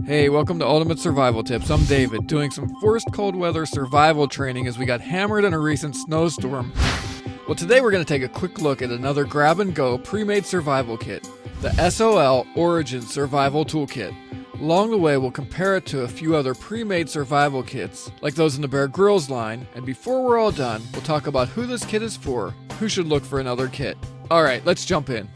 Hey, welcome to Ultimate Survival Tips. I'm David, doing some forced cold weather survival training as we got hammered in a recent snowstorm. Well, today we're going to take a quick look at another grab-and-go pre-made survival kit, the SOL Origin Survival Toolkit. Along the way, we'll compare it to a few other pre-made survival kits, like those in the Bear Grylls line, and before we're all done, we'll talk about who this kit is for, who should look for another kit. Alright, let's jump in.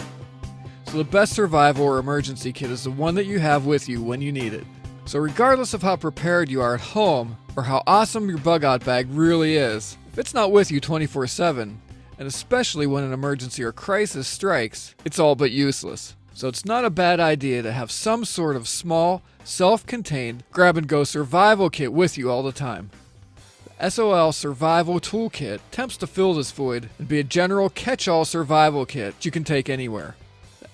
So the best survival or emergency kit is the one that you have with you when you need it. So regardless of how prepared you are at home, or how awesome your bug out bag really is, if it's not with you 24/7, and especially when an emergency or crisis strikes, it's all but useless. So it's not a bad idea to have some sort of small, self-contained, grab-and-go survival kit with you all the time. The SOL Survival Toolkit attempts to fill this void and be a general catch-all survival kit you can take anywhere.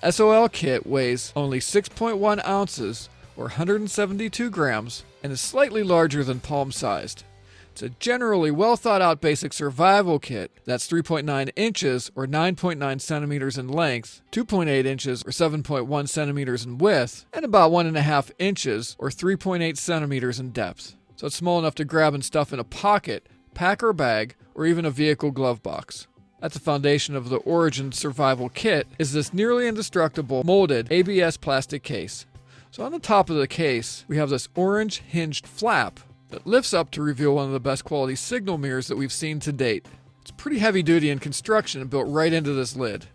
The SOL kit weighs only 6.1 ounces, or 172 grams, and is slightly larger than palm-sized. It's a generally well-thought-out basic survival kit that's 3.9 inches, or 9.9 centimeters in length, 2.8 inches, or 7.1 centimeters in width, and about 1.5 inches, or 3.8 centimeters in depth. So it's small enough to grab and stuff in a pocket, pack or bag, or even a vehicle glove box. At the foundation of the Origin Survival Kit is this nearly indestructible molded ABS plastic case. So on the top of the case, we have this orange hinged flap that lifts up to reveal one of the best quality signal mirrors that we've seen to date. It's pretty heavy duty in construction and built right into this lid.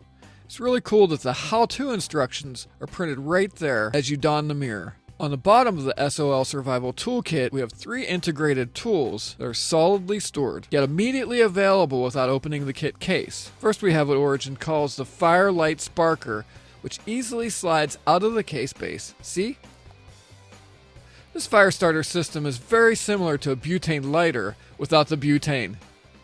It's really cool that the how-to instructions are printed right there as you don the mirror. On the bottom of the SOL Survival Toolkit, we have 3 integrated tools that are solidly stored, yet immediately available without opening the kit case. First, we have what Origin calls the Firelight Sparker, which easily slides out of the case base. See? This fire starter system is very similar to a butane lighter without the butane.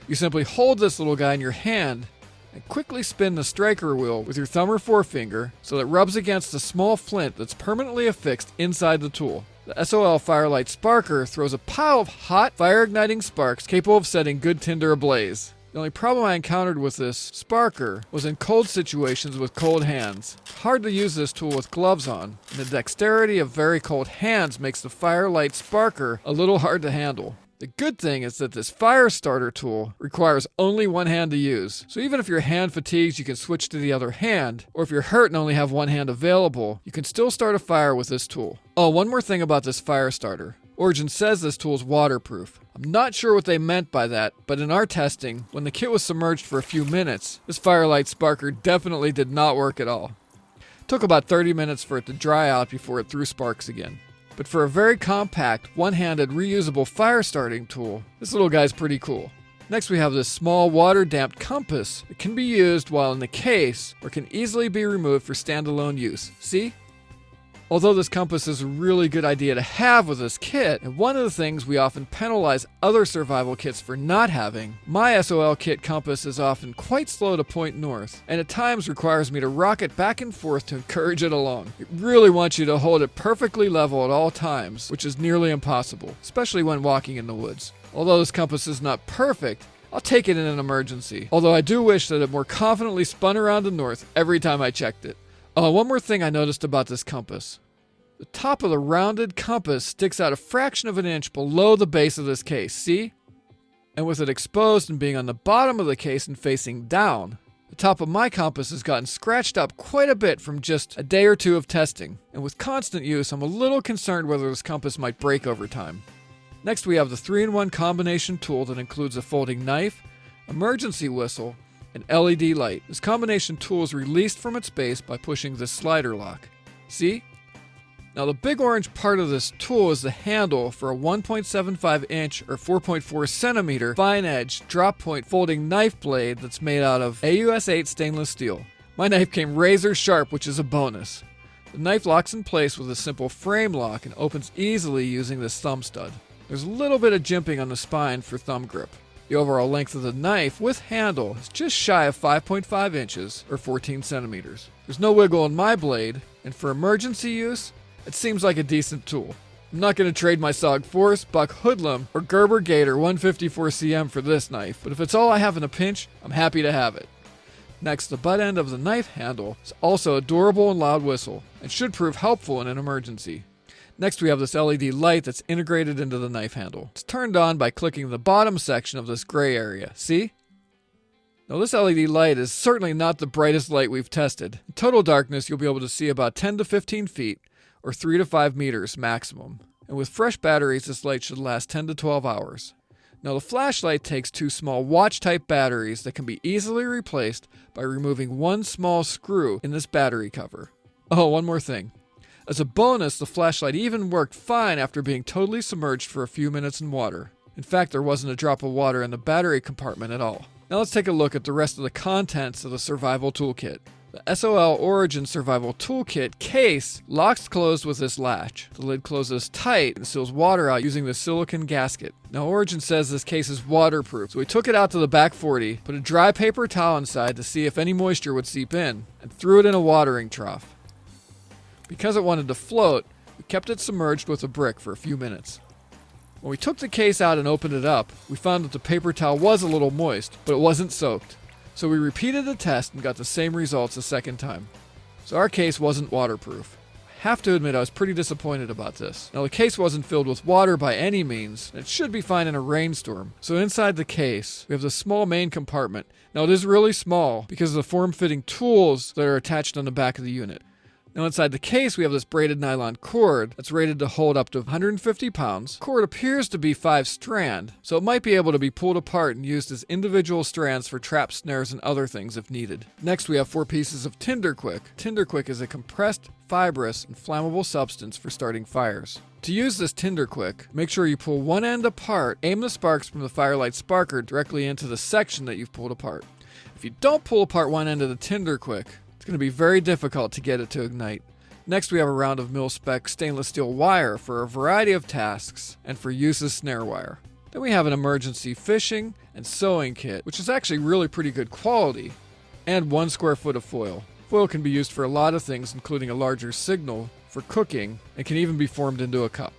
You simply hold this little guy in your hand and quickly spin the striker wheel with your thumb or forefinger so that it rubs against the small flint that's permanently affixed inside the tool. The SOL Firelight Sparker throws a pile of hot, fire-igniting sparks capable of setting good tinder ablaze. The only problem I encountered with this sparker was in cold situations with cold hands. Hard to use this tool with gloves on, and the dexterity of very cold hands makes the Firelight Sparker a little hard to handle. The good thing is that this fire starter tool requires only one hand to use. So even if your hand fatigues, you can switch to the other hand, or if you're hurt and only have one hand available, you can still start a fire with this tool. Oh, one more thing about this fire starter. Origin says this tool is waterproof. I'm not sure what they meant by that, but in our testing, when the kit was submerged for a few minutes, this Firelight Sparker definitely did not work at all. It took about 30 minutes for it to dry out before it threw sparks again. But for a very compact, one-handed, reusable fire starting tool, this little guy's pretty cool. Next we have this small water-damped compass that can be used while in the case or can easily be removed for standalone use. See? Although this compass is a really good idea to have with this kit, and one of the things we often penalize other survival kits for not having, my SOL kit compass is often quite slow to point north, and at times requires me to rock it back and forth to encourage it along. It really wants you to hold it perfectly level at all times, which is nearly impossible, especially when walking in the woods. Although this compass is not perfect, I'll take it in an emergency, although I do wish that it more confidently spun around to north every time I checked it. Oh, one more thing I noticed about this compass. The top of the rounded compass sticks out a fraction of an inch below the base of this case, see? And with it exposed and being on the bottom of the case and facing down, the top of my compass has gotten scratched up quite a bit from just a day or two of testing. And with constant use, I'm a little concerned whether this compass might break over time. Next we have the 3-in-1 combination tool that includes a folding knife, emergency whistle, and LED light. This combination tool is released from its base by pushing this slider lock. See? Now the big orange part of this tool is the handle for a 1.75 inch or 4.4 centimeter fine edge drop point folding knife blade that's made out of AUS 8 stainless steel. My knife came razor sharp, which is a bonus. The knife locks in place with a simple frame lock and opens easily using this thumb stud. There's a little bit of jimping on the spine for thumb grip. The overall length of the knife with handle is just shy of 5.5 inches or 14 centimeters. There's no wiggle in my blade, and for emergency use, it seems like a decent tool. I'm not going to trade my SOG Force, Buck Hoodlum, or Gerber Gator 154cm for this knife, but if it's all I have in a pinch, I'm happy to have it. Next, the butt end of the knife handle is also a durable and loud whistle, and should prove helpful in an emergency. Next, we have this LED light that's integrated into the knife handle. It's turned on by clicking the bottom section of this gray area. See? Now this LED light is certainly not the brightest light we've tested. In total darkness, you'll be able to see about 10 to 15 feet, or 3 to 5 meters maximum. And with fresh batteries, this light should last 10 to 12 hours. Now the flashlight takes 2 small watch-type batteries that can be easily replaced by removing one small screw in this battery cover. Oh, one more thing. As a bonus, the flashlight even worked fine after being totally submerged for a few minutes in water. In fact, there wasn't a drop of water in the battery compartment at all. Now let's take a look at the rest of the contents of the survival toolkit. The SOL Origin Survival Toolkit case locks closed with this latch. The lid closes tight and seals water out using the silicone gasket. Now Origin says this case is waterproof, so we took it out to the back 40, put a dry paper towel inside to see if any moisture would seep in, and threw it in a watering trough. Because it wanted to float, we kept it submerged with a brick for a few minutes. When we took the case out and opened it up, we found that the paper towel was a little moist, but it wasn't soaked. So we repeated the test and got the same results a second time. So our case wasn't waterproof. I have to admit I was pretty disappointed about this. Now the case wasn't filled with water by any means, and it should be fine in a rainstorm. So inside the case, we have the small main compartment. Now it is really small because of the form-fitting tools that are attached on the back of the unit. Now inside the case, we have this braided nylon cord that's rated to hold up to 150 pounds. The cord appears to be 5-strand, so it might be able to be pulled apart and used as individual strands for traps, snares, and other things if needed. Next, we have 4 pieces of Tinder Quick. Tinder Quick is a compressed, fibrous, and flammable substance for starting fires. To use this Tinder Quick, make sure you pull one end apart, aim the sparks from the Firelight Sparker directly into the section that you've pulled apart. If you don't pull apart one end of the Tinder Quick, it's going to be very difficult to get it to ignite. Next, we have a round of mil-spec stainless steel wire for a variety of tasks and for use as snare wire. Then we have an emergency fishing and sewing kit, which is actually really pretty good quality, and 1 square foot of foil. Foil can be used for a lot of things, including a larger signal for cooking, and can even be formed into a cup.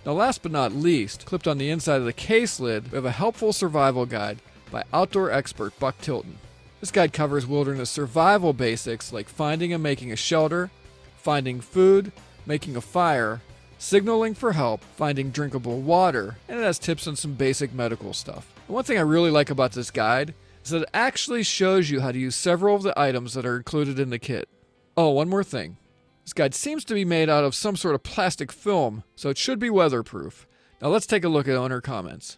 Now last but not least, clipped on the inside of the case lid, we have a helpful survival guide by outdoor expert Buck Tilton. This guide covers wilderness survival basics like finding and making a shelter, finding food, making a fire, signaling for help, finding drinkable water, and it has tips on some basic medical stuff. And one thing I really like about this guide is that it actually shows you how to use several of the items that are included in the kit. Oh, one more thing. This guide seems to be made out of some sort of plastic film, so it should be weatherproof. Now let's take a look at owner comments.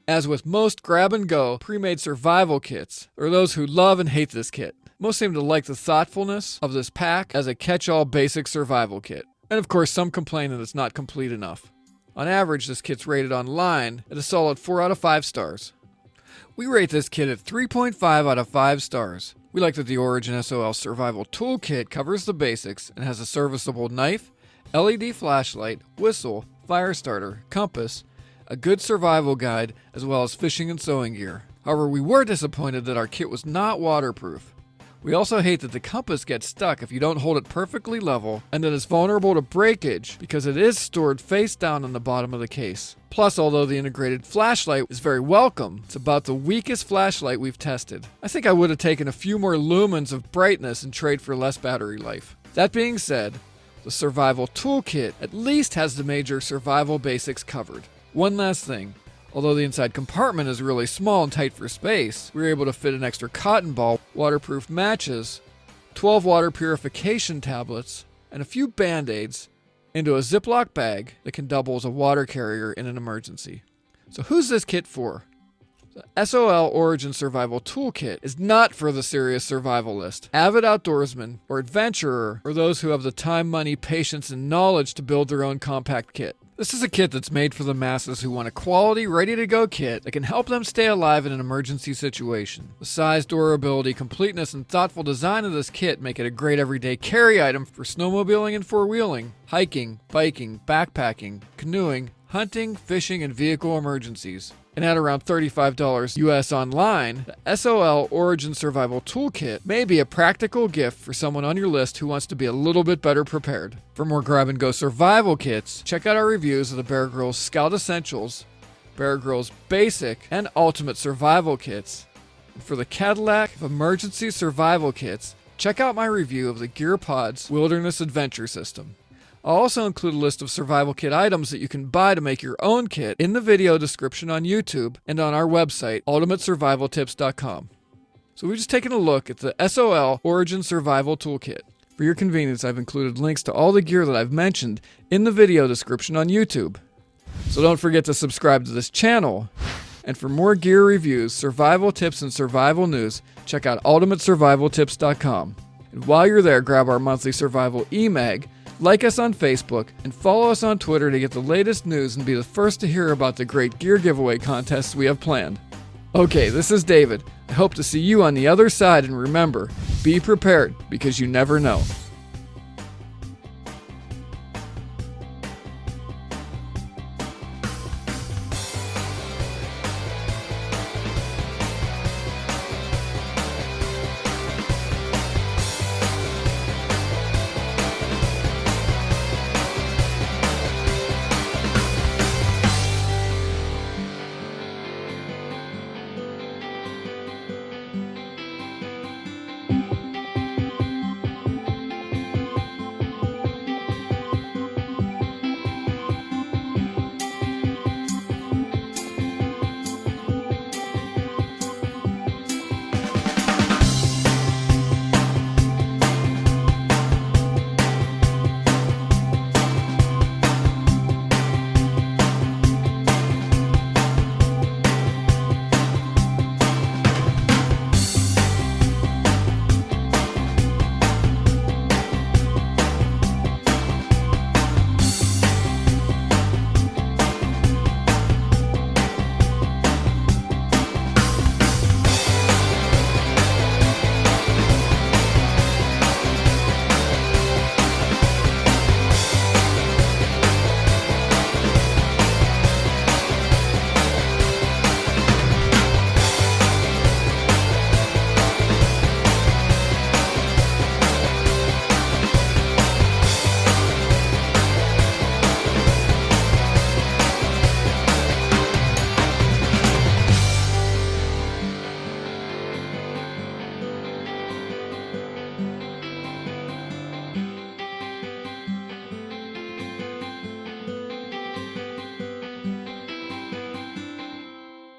As with most grab-and-go pre-made survival kits, there are those who love and hate this kit. Most seem to like the thoughtfulness of this pack as a catch-all basic survival kit. And of course, some complain that it's not complete enough. On average, this kit's rated online at a solid 4 out of 5 stars. We rate this kit at 3.5 out of 5 stars. We like that the Origin SOL Survival Toolkit covers the basics and has a serviceable knife, LED flashlight, whistle, fire starter, compass, a good survival guide, as well as fishing and sewing gear. However, we were disappointed that our kit was not waterproof. We also hate that the compass gets stuck if you don't hold it perfectly level, and that it's vulnerable to breakage because it is stored face down on the bottom of the case. Plus, although the integrated flashlight is very welcome, it's about the weakest flashlight we've tested. I think I would have taken a few more lumens of brightness in trade for less battery life. That being said, the Survival Toolkit at least has the major survival basics covered. One last thing. Although the inside compartment is really small and tight for space, we were able to fit an extra cotton ball, waterproof matches, 12 water purification tablets, and a few Band-Aids into a Ziploc bag that can double as a water carrier in an emergency. So who's this kit for? The SOL Origin Survival Toolkit is not for the serious survivalist, avid outdoorsman, or adventurer, or those who have the time, money, patience, and knowledge to build their own compact kit. This is a kit that's made for the masses who want a quality, ready-to-go kit that can help them stay alive in an emergency situation. The size, durability, completeness, and thoughtful design of this kit make it a great everyday carry item for snowmobiling and four-wheeling, hiking, biking, backpacking, canoeing, hunting, fishing, and vehicle emergencies. And at around $35 US online, the SOL Origin Survival Toolkit may be a practical gift for someone on your list who wants to be a little bit better prepared. For more grab-and-go survival kits, check out our reviews of the Bear Grylls Scout Essentials, Bear Grylls Basic, and Ultimate Survival Kits. And for the Cadillac of Emergency Survival Kits, check out my review of the GearPod's Wilderness Adventure System. I'll also include a list of survival kit items that you can buy to make your own kit in the video description on YouTube and on our website, ultimatesurvivaltips.com. So we've just taken a look at the SOL Origin Survival Toolkit. For your convenience, I've included links to all the gear that I've mentioned in the video description on YouTube. So don't forget to subscribe to this channel. And for more gear reviews, survival tips, and survival news, check out ultimatesurvivaltips.com. And while you're there, grab our monthly survival e-mag, like us on Facebook, and follow us on Twitter to get the latest news and be the first to hear about the great gear giveaway contests we have planned. Okay, this is David. I hope to see you on the other side, and remember, be prepared because you never know. Thank you.